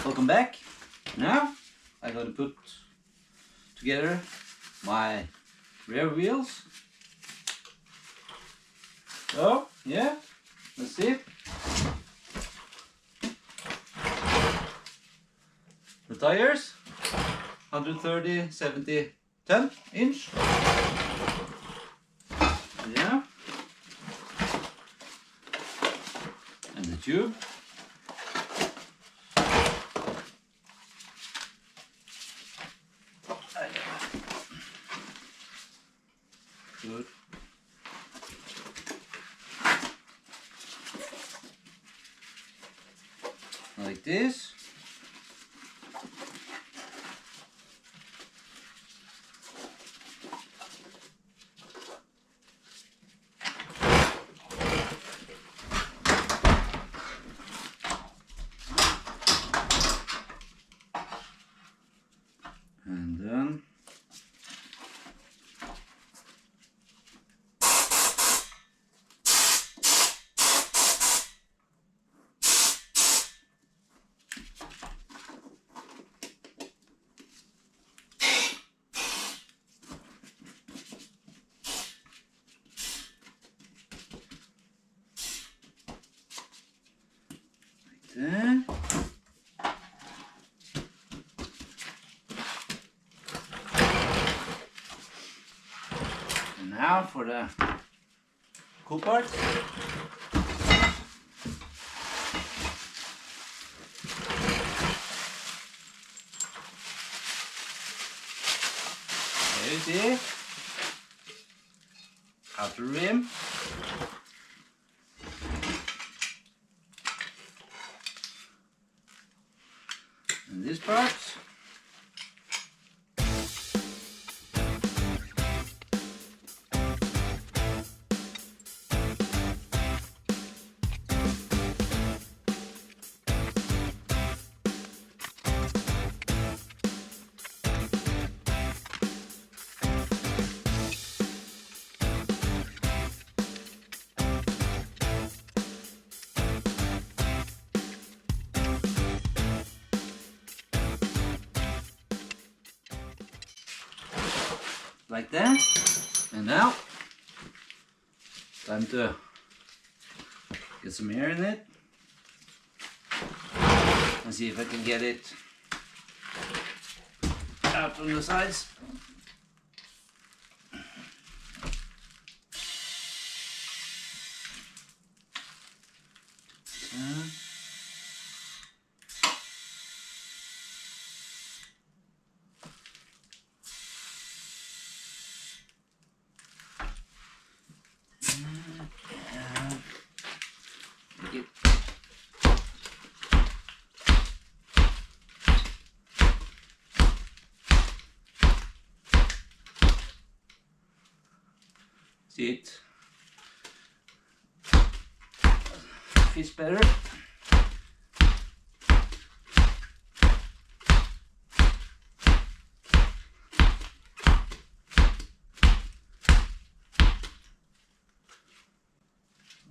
Welcome back. Now I'm going to put together my rear wheels. So yeah, let's see. The tires 130, 70, 10 inch. Yeah. And the tube. Good. Like this. And then there. And now for the cool part. There you see. Outer rim. And this part. Like that. And now time to get some air in it and see if I can get it out on the sides. See it fits better.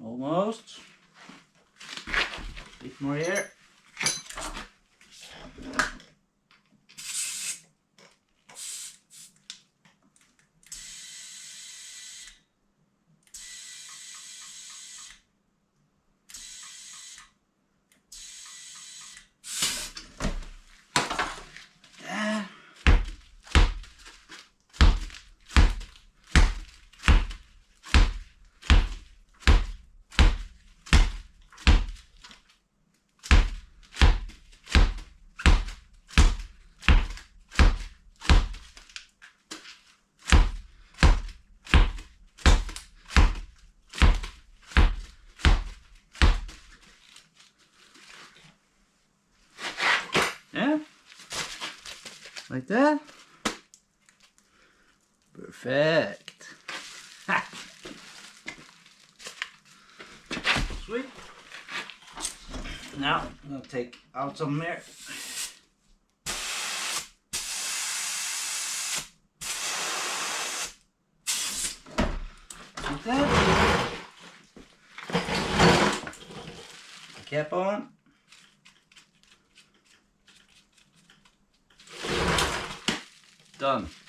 Almost. A bit more here. Yeah, like that. Perfect. Ha. Sweet. Now I'm gonna take out some air. Like that. Cap on. done.